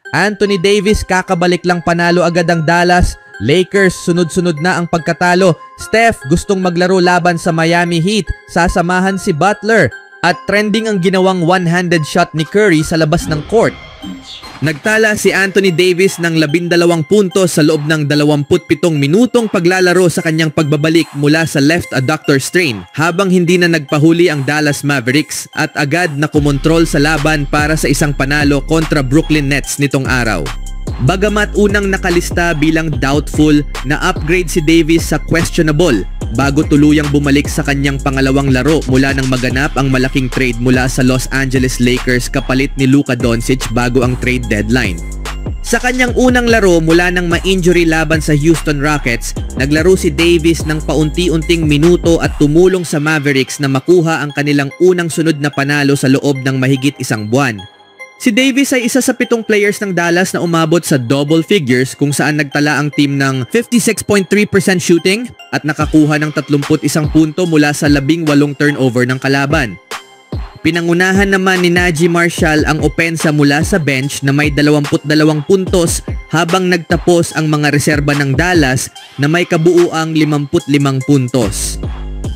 Anthony Davis kakabalik lang panalo agad ang Dallas. Lakers sunod-sunod na ang pagkatalo. Steph gustong maglaro laban sa Miami Heat. Sasamahan si Butler. At trending ang ginawang one-handed shot ni Curry sa labas ng court. Nagtala si Anthony Davis ng 12 puntos sa loob ng 27 minutong paglalaro sa kanyang pagbabalik mula sa left adductor strain habang hindi na nagpahuli ang Dallas Mavericks at agad na kumontrol sa laban para sa isang panalo kontra Brooklyn Nets nitong araw. Bagamat unang nakalista bilang doubtful, na-upgrade si Davis sa questionable bago tuluyang bumalik sa kanyang pangalawang laro mula nang maganap ang malaking trade mula sa Los Angeles Lakers kapalit ni Luka Doncic bago ang trade deadline. Sa kanyang unang laro mula nang ma-injury laban sa Houston Rockets, naglaro si Davis ng paunti-unting minuto at tumulong sa Mavericks na makuha ang kanilang unang sunod na panalo sa loob ng mahigit isang buwan. Si Davis ay isa sa 7 players ng Dallas na umabot sa double figures kung saan nagtala ang team ng 56.3% shooting at nakakuha ng 31 punto mula sa 18 turnover ng kalaban. Pinangunahan naman ni Naji Marshall ang opensa mula sa bench na may 22 puntos habang nagtapos ang mga reserba ng Dallas na may kabuuang 55 puntos.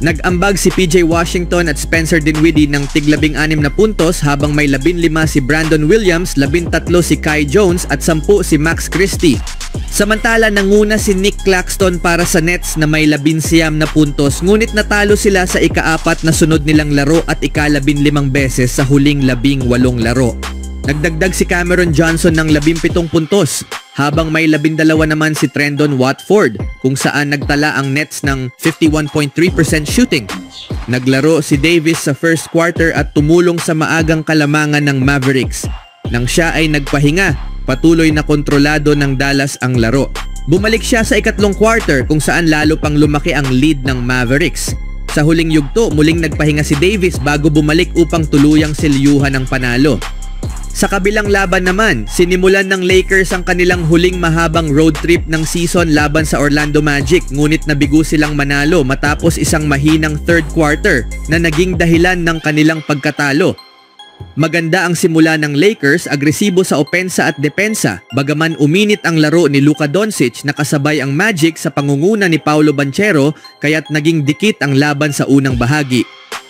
Nag-ambag si PJ Washington at Spencer Dinwiddie ng tig-16 na puntos habang may 15 si Brandon Williams, 13 si Kai Jones at 10 si Max Christie. Samantala nanguna si Nick Claxton para sa Nets na may 19 na puntos ngunit natalo sila sa ika-4 na sunod nilang laro at ika-15 beses sa huling 18 laro. Nagdagdag si Cameron Johnson ng 17 puntos habang may 12 naman si Trendon Watford kung saan nagtala ang Nets ng 51.3% shooting. Naglaro si Davis sa first quarter at tumulong sa maagang kalamangan ng Mavericks. Nang siya ay nagpahinga, patuloy na kontrolado ng Dallas ang laro. Bumalik siya sa ikatlong quarter kung saan lalo pang lumaki ang lead ng Mavericks. Sa huling yugto, muling nagpahinga si Davis bago bumalik upang tuluyang silyuhan ang panalo. Sa kabilang laban naman, sinimulan ng Lakers ang kanilang huling mahabang road trip ng season laban sa Orlando Magic ngunit nabigo silang manalo matapos isang mahinang third quarter na naging dahilan ng kanilang pagkatalo. Maganda ang simula ng Lakers, agresibo sa opensa at depensa, bagaman uminit ang laro ni Luka Doncic na kasabay ang Magic sa pangunguna ni Paolo Banchero kaya't naging dikit ang laban sa unang bahagi.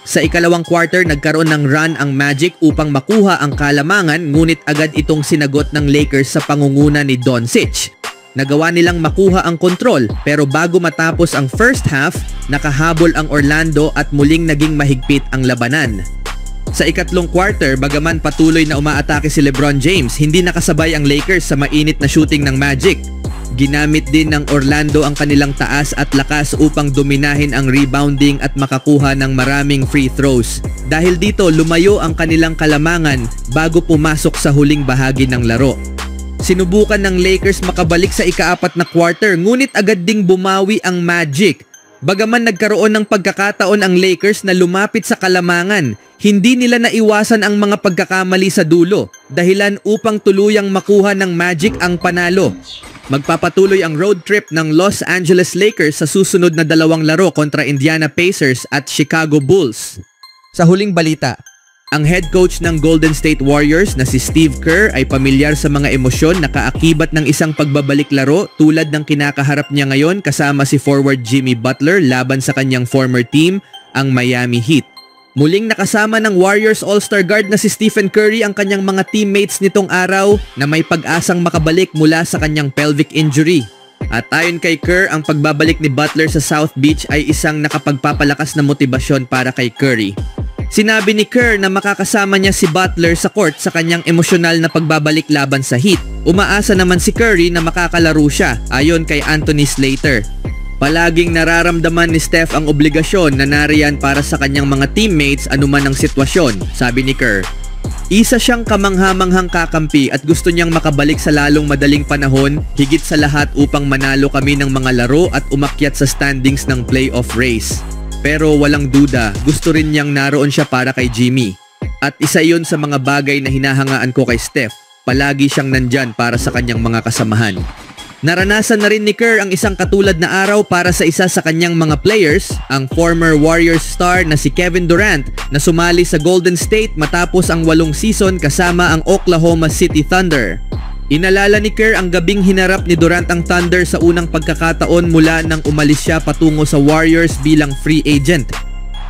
Sa ikalawang quarter, nagkaroon ng run ang Magic upang makuha ang kalamangan ngunit agad itong sinagot ng Lakers sa pangunguna ni Doncic. Nagawa nilang makuha ang kontrol pero bago matapos ang first half, nakahabol ang Orlando at muling naging mahigpit ang labanan. Sa ikatlong quarter, bagaman patuloy na umaatake si LeBron James, hindi nakasabay ang Lakers sa mainit na shooting ng Magic. Ginamit din ng Orlando ang kanilang taas at lakas upang dominahin ang rebounding at makakuha ng maraming free throws. Dahil dito, lumayo ang kanilang kalamangan bago pumasok sa huling bahagi ng laro. Sinubukan ng Lakers makabalik sa ika-4 na quarter ngunit agad ding bumawi ang Magic. Bagaman nagkaroon ng pagkakataon ang Lakers na lumapit sa kalamangan, hindi nila naiwasan ang mga pagkakamali sa dulo, dahilan upang tuluyang makuha ng Magic ang panalo. Magpapatuloy ang road trip ng Los Angeles Lakers sa susunod na 2 laro kontra Indiana Pacers at Chicago Bulls. Sa huling balita, ang head coach ng Golden State Warriors na si Steve Kerr ay pamilyar sa mga emosyon na kaakibat ng isang pagbabalik laro tulad ng kinakaharap niya ngayon kasama si forward Jimmy Butler laban sa kanyang former team, ang Miami Heat. Muling nakasama ng Warriors All-Star guard na si Stephen Curry ang kanyang mga teammates nitong araw na may pag-asang makabalik mula sa kanyang pelvic injury. At ayon kay Kerr, ang pagbabalik ni Butler sa South Beach ay isang nakapagpapalakas na motibasyon para kay Curry. Sinabi ni Kerr na makakasama niya si Butler sa court sa kanyang emosyonal na pagbabalik laban sa Heat. Umaasa naman si Curry na makakalaro siya ayon kay Anthony Slater. Palaging nararamdaman ni Steph ang obligasyon na nariyan para sa kanyang mga teammates anuman ang sitwasyon, sabi ni Kerr. Isa siyang kamangha-manghang kakampi at gusto niyang makabalik sa lalong madaling panahon, higit sa lahat upang manalo kami ng mga laro at umakyat sa standings ng playoff race. Pero walang duda, gusto rin niyang naroon siya para kay Jimmy. At isa iyon sa mga bagay na hinahangaan ko kay Steph, palagi siyang nandyan para sa kanyang mga kasamahan. Naranasan na rin ni Kerr ang isang katulad na araw para sa isa sa kanyang mga players, ang former Warriors star na si Kevin Durant na sumali sa Golden State matapos ang 8 season kasama ang Oklahoma City Thunder. Inalala ni Kerr ang gabing hinarap ni Durant ang Thunder sa unang pagkakataon mula nang umalis siya patungo sa Warriors bilang free agent.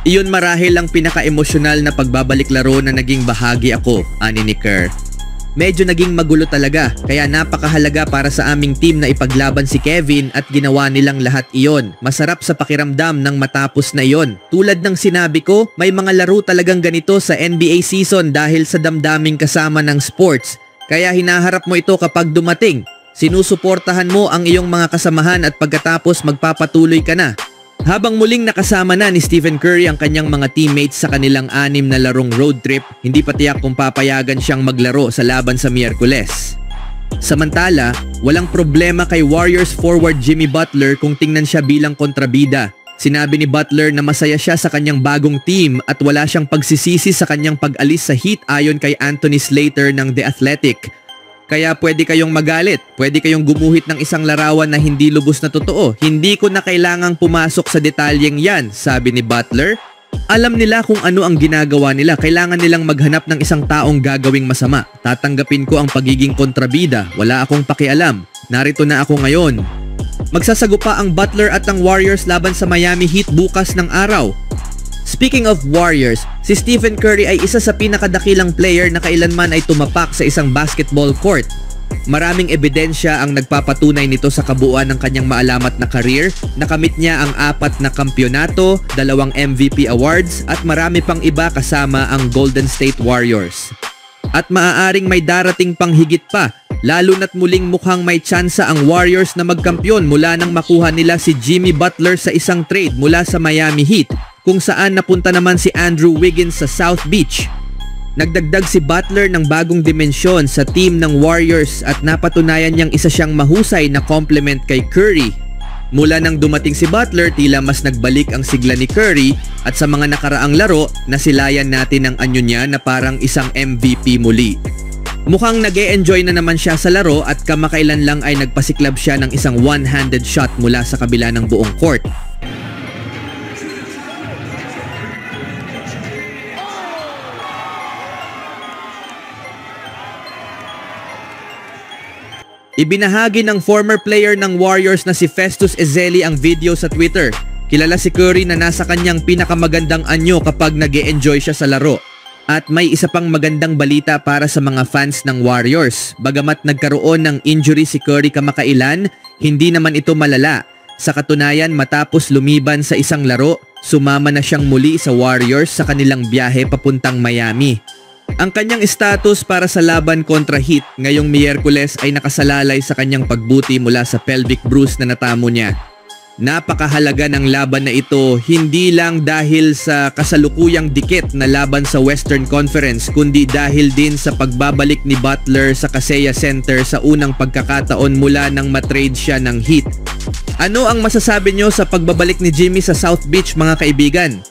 Iyon marahil ang pinaka-emosyonal na pagbabalik laro na naging bahagi ako, ani ni Kerr. Medyo naging magulo talaga, kaya napakahalaga para sa aming team na ipaglaban si Kevin at ginawa nilang lahat iyon. Masarap sa pakiramdam nang matapos na iyon. Tulad ng sinabi ko, may mga laro talagang ganito sa NBA season dahil sa damdaming kasama ng sports. Kaya hinaharap mo ito kapag dumating. Sinusuportahan mo ang iyong mga kasamahan at pagkatapos magpapatuloy ka na. Habang muling nakasama na ni Stephen Curry ang kanyang mga teammates sa kanilang 6 na larong road trip, hindi pa tiyak kung papayagan siyang maglaro sa laban sa Miyerkules. Samantala, walang problema kay Warriors forward Jimmy Butler kung tingnan siya bilang kontrabida. Sinabi ni Butler na masaya siya sa kanyang bagong team at wala siyang pagsisisi sa kanyang pag-alis sa Heat ayon kay Anthony Slater ng The Athletic. Kaya pwede kayong magalit, pwede kayong gumuhit ng isang larawan na hindi lubos na totoo. Hindi ko na kailangang pumasok sa detalyeng yan, sabi ni Butler. Alam nila kung ano ang ginagawa nila, kailangan nilang maghanap ng isang taong gagawing masama. Tatanggapin ko ang pagiging kontrabida, wala akong pakialam. Narito na ako ngayon. Magsasagupa ang Butler at ang Warriors laban sa Miami Heat bukas ng araw. Speaking of Warriors, si Stephen Curry ay isa sa pinakadakilang player na kailanman ay tumapak sa isang basketball court. Maraming ebidensya ang nagpapatunay nito sa kabuuan ng kanyang maalamat na career. Nakamit niya ang 4 na kampyonato, 2 MVP awards at marami pang iba kasama ang Golden State Warriors. At maaaring may darating pang higit pa. Lalo na't muling mukhang may tsansa ang Warriors na magkampiyon mula nang makuha nila si Jimmy Butler sa isang trade mula sa Miami Heat, kung saan napunta naman si Andrew Wiggins sa South Beach. Nagdagdag si Butler ng bagong dimensyon sa team ng Warriors at napatunayan niyang isa siyang mahusay na complement kay Curry. Mula nang dumating si Butler, tila mas nagbalik ang sigla ni Curry at sa mga nakaraang laro, nasilayan natin ang anyo niya na parang isang MVP muli. Mukhang nag-e-enjoy na naman siya sa laro at kamakailan lang ay nagpasiklab siya ng isang one-handed shot mula sa kabila ng buong court. Ibinahagi ng former player ng Warriors na si Festus Ezeli ang video sa Twitter. Kilala si Curry na nasa kanyang pinakamagandang anyo kapag nag-e-enjoy siya sa laro. At may isa pang magandang balita para sa mga fans ng Warriors. Bagamat nagkaroon ng injury si Curry kamakailan, hindi naman ito malala. Sa katunayan, matapos lumiban sa isang laro, sumama na siyang muli sa Warriors sa kanilang biyahe papuntang Miami. Ang kanyang status para sa laban kontra Heat ngayong Miyerkules ay nakasalalay sa kanyang pagbuti mula sa pelvic bruise na natamo niya. Napakahalaga ng laban na ito hindi lang dahil sa kasalukuyang dikit na laban sa Western Conference kundi dahil din sa pagbabalik ni Butler sa Kaseya Center sa unang pagkakataon mula nang matrade siya ng Heat. Ano ang masasabi nyo sa pagbabalik ni Jimmy sa South Beach mga kaibigan?